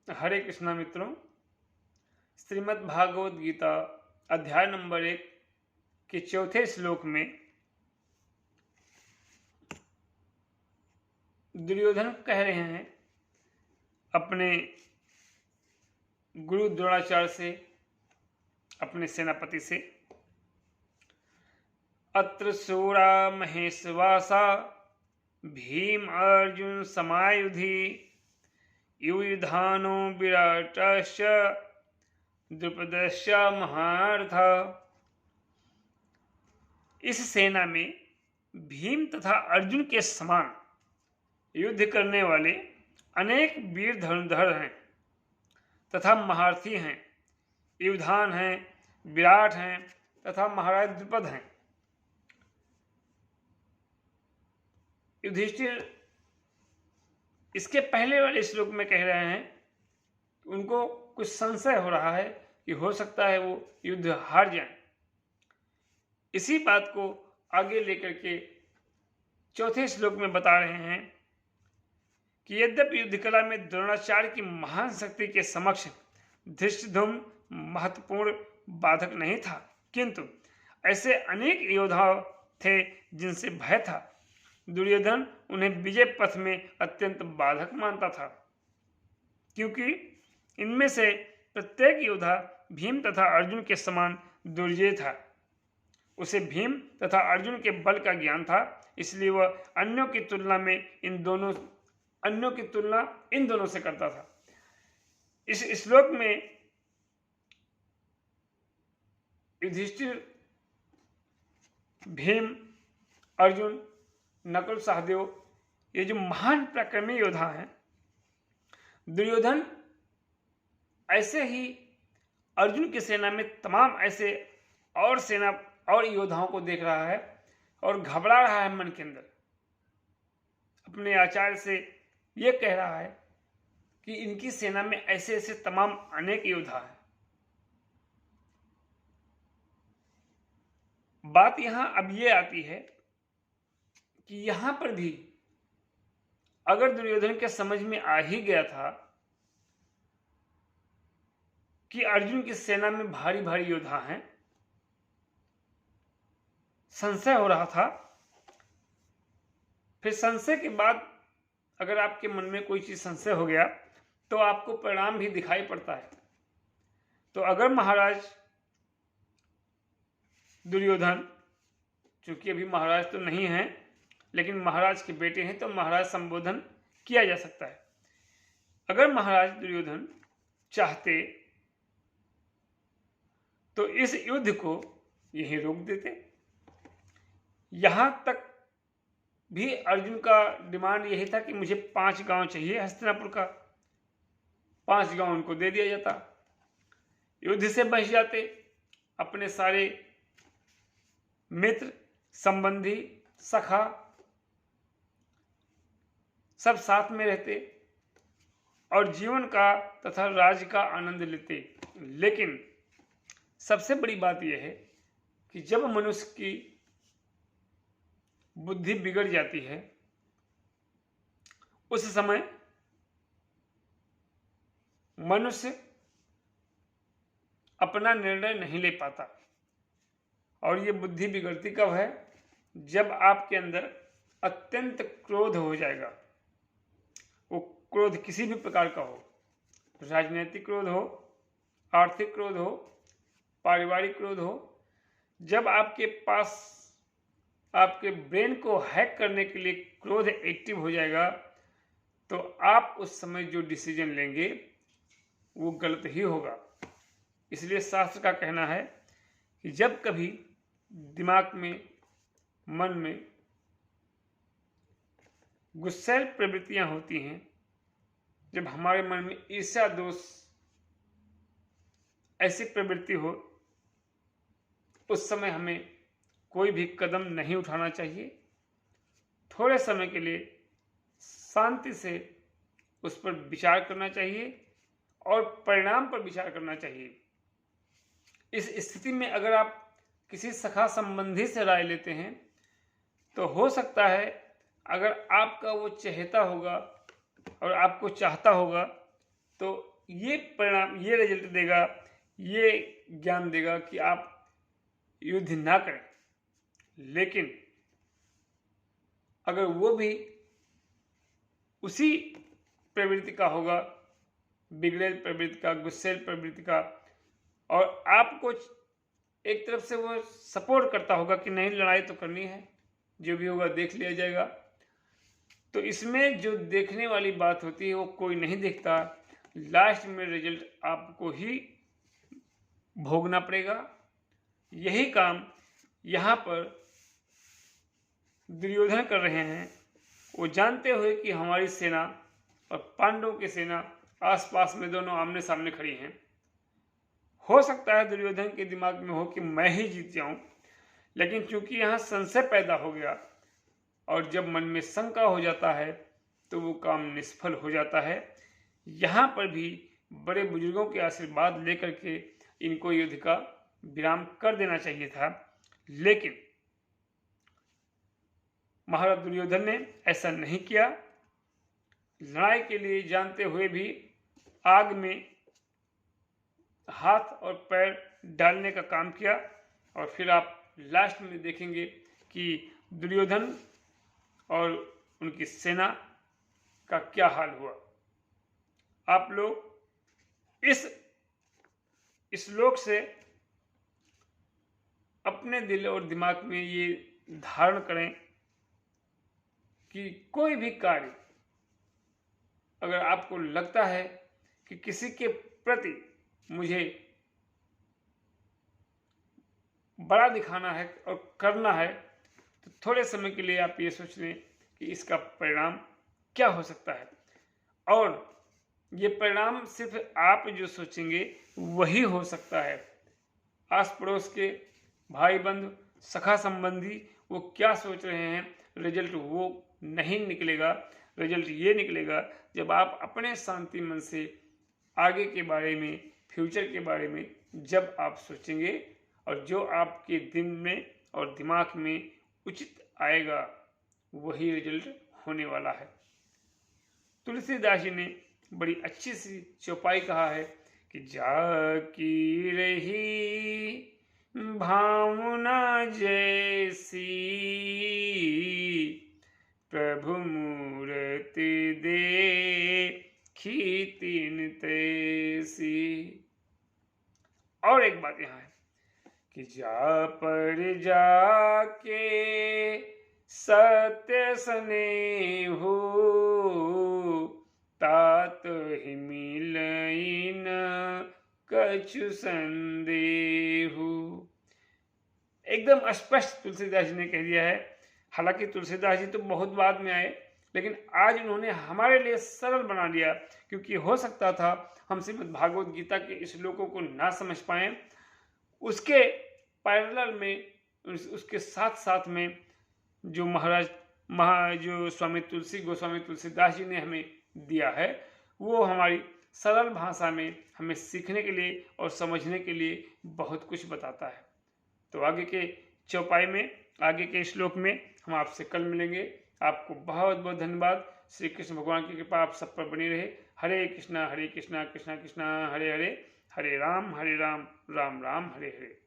हरे कृष्णा मित्रों, श्रीमद् भागवत गीता अध्याय नंबर 1 के चौथे श्लोक में दुर्योधन कह रहे हैं अपने गुरु द्रोणाचार्य से, अपने सेनापति से, अत्र शूरा महेशवासा भीम अर्जुन समायुधि युधानो विराटश्च द्रुपदश्च महारथ। इस सेना में भीम तथा अर्जुन के समान युद्ध करने वाले अनेक वीर धनुर्धर हैं तथा महारथी हैं, युधान हैं, विराट हैं तथा महाराज द्रुपद हैं। युधिष्ठिर इसके पहले वाले श्लोक में कह रहे हैं कि उनको कुछ संशय हो रहा है कि हो सकता है वो युद्ध हार जाएं। इसी बात को आगे लेकर के चौथे श्लोक में बता रहे हैं कि यद्यपि युद्ध कला में द्रोणाचार्य की महान शक्ति के समक्ष धृष्टद्युम्न महत्वपूर्ण बाधक नहीं था, किंतु ऐसे अनेक योद्धा थे जिनसे भय था। दुर्योधन उन्हें विजय पथ में अत्यंत बाधक मानता था, क्योंकि इनमें से प्रत्येक योद्धा भीम तथा अर्जुन के समान दुर्जय था। उसे भीम तथा अर्जुन के बल का ज्ञान था, इसलिए वह अन्यों की तुलना इन दोनों से करता था। इस श्लोक में युधिष्ठिर, भीम, अर्जुन, नकुल, सहदेव, ये जो महान पराक्रमी योद्धा हैं, दुर्योधन ऐसे ही अर्जुन की सेना में तमाम ऐसे और योद्धाओं को देख रहा है और घबरा रहा है मन के अंदर। अपने आचार्य से ये कह रहा है कि इनकी सेना में ऐसे ऐसे तमाम अनेक योद्धा हैं। बात यहां अब ये आती है कि यहां पर भी अगर दुर्योधन के समझ में आ ही गया था कि अर्जुन की सेना में भारी भारी योद्धा हैं, संशय हो रहा था, फिर संशय के बाद अगर आपके मन में कोई चीज संशय हो गया तो आपको परिणाम भी दिखाई पड़ता है। तो अगर महाराज दुर्योधन, चूंकि अभी महाराज तो नहीं हैं लेकिन महाराज के बेटे हैं, तो महाराज संबोधन किया जा सकता है। अगर महाराज दुर्योधन चाहते तो इस युद्ध को यहीं रोक देते। यहां तक भी अर्जुन का डिमांड यही था कि मुझे 5 गांव चाहिए हस्तिनापुर का, 5 गांव उनको दे दिया जाता, युद्ध से बच जाते, अपने सारे मित्र, संबंधी, सखा सब साथ में रहते और जीवन का तथा राज्य का आनंद लेते। लेकिन सबसे बड़ी बात यह है कि जब मनुष्य की बुद्धि बिगड़ जाती है, उस समय मनुष्य अपना निर्णय नहीं ले पाता। और ये बुद्धि बिगड़ती कब है? जब आपके अंदर अत्यंत क्रोध हो जाएगा। वो क्रोध किसी भी प्रकार का हो, राजनीतिक क्रोध हो, आर्थिक क्रोध हो, पारिवारिक क्रोध हो। जब आपके पास आपके ब्रेन को हैक करने के लिए क्रोध एक्टिव हो जाएगा, तो आप उस समय जो डिसीजन लेंगे वो गलत ही होगा। इसलिए शास्त्र का कहना है कि जब कभी दिमाग में, मन में गुस्सैल प्रवृत्तियां होती हैं, जब हमारे मन में ईर्ष्या, दोष, ऐसी प्रवृत्ति हो, उस समय हमें कोई भी कदम नहीं उठाना चाहिए। थोड़े समय के लिए शांति से उस पर विचार करना चाहिए और परिणाम पर विचार करना चाहिए। इस स्थिति में अगर आप किसी सखा संबंधी से राय लेते हैं तो हो सकता है अगर आपका वो चहेता होगा और आपको चाहता होगा तो ये परिणाम, ये रिजल्ट देगा, ये ज्ञान देगा कि आप युद्ध ना करें। लेकिन अगर वो भी उसी प्रवृत्ति का होगा, बिगड़ेल प्रवृत्ति का, गुस्सेल प्रवृत्ति का, और आपको एक तरफ से वो सपोर्ट करता होगा कि नहीं लड़ाई तो करनी है, जो भी होगा देख लिया जाएगा, तो इसमें जो देखने वाली बात होती है वो कोई नहीं देखता। लास्ट में रिजल्ट आपको ही भोगना पड़ेगा। यही काम यहाँ पर दुर्योधन कर रहे हैं। वो जानते हुए कि हमारी सेना और पांडवों की सेना आसपास में दोनों आमने सामने खड़ी हैं। हो सकता है दुर्योधन के दिमाग में हो कि मैं ही जीत जाऊं, लेकिन चूंकि यहाँ संशय पैदा हो गया और जब मन में शंका हो जाता है तो वो काम निष्फल हो जाता है। यहाँ पर भी बड़े बुजुर्गों के आशीर्वाद लेकर के इनको युद्ध का विराम कर देना चाहिए था, लेकिन महाराज दुर्योधन ने ऐसा नहीं किया। लड़ाई के लिए जानते हुए भी आग में हाथ और पैर डालने का काम किया। और फिर आप लास्ट में देखेंगे कि दुर्योधन और उनकी सेना का क्या हाल हुआ। आप लोग इस श्लोक से अपने दिल और दिमाग में ये धारण करें कि कोई भी कार्य अगर आपको लगता है कि किसी के प्रति मुझे बड़ा दिखाना है और करना है, तो थोड़े समय के लिए आप ये सोच लें कि इसका परिणाम क्या हो सकता है। और ये परिणाम सिर्फ आप जो सोचेंगे वही हो सकता है। आस पड़ोस के भाई बंधु, सखा संबंधी वो क्या सोच रहे हैं, रिजल्ट वो नहीं निकलेगा। रिजल्ट ये निकलेगा जब आप अपने शांति मन से आगे के बारे में, फ्यूचर के बारे में जब आप सोचेंगे और जो आपके दिन में और दिमाग में उचित आएगा वही रिजल्ट होने वाला है। तुलसीदास जी ने बड़ी अच्छी सी चौपाई कहा है कि जाकी रही भावना जैसी, प्रभु मूर्ति देखी तीन तैसी। और एक बात यहाँ है कि जा पर जाके सत्य स्नेहु, तात ही मिलई न कछु संदेहु। एकदम स्पष्ट तुलसीदास जी ने कह दिया है। हालांकि तुलसीदास जी तो बहुत बाद में आए, लेकिन आज उन्होंने हमारे लिए सरल बना दिया, क्योंकि हो सकता था हम श्रीमद् भागवत गीता के श्लोकों को ना समझ पाएं। उसके पैरेलल में, उसके साथ साथ में जो स्वामी गोस्वामी तुलसीदास जी ने हमें दिया है, वो हमारी सरल भाषा में हमें सीखने के लिए और समझने के लिए बहुत कुछ बताता है। तो आगे के चौपाई में, आगे के श्लोक में हम आपसे कल मिलेंगे। आपको बहुत बहुत धन्यवाद। श्री कृष्ण भगवान की कृपा आप सब पर बनी रहे। हरे कृष्णा कृष्णा कृष्णा हरे हरे, हरे राम राम राम हरे हरे।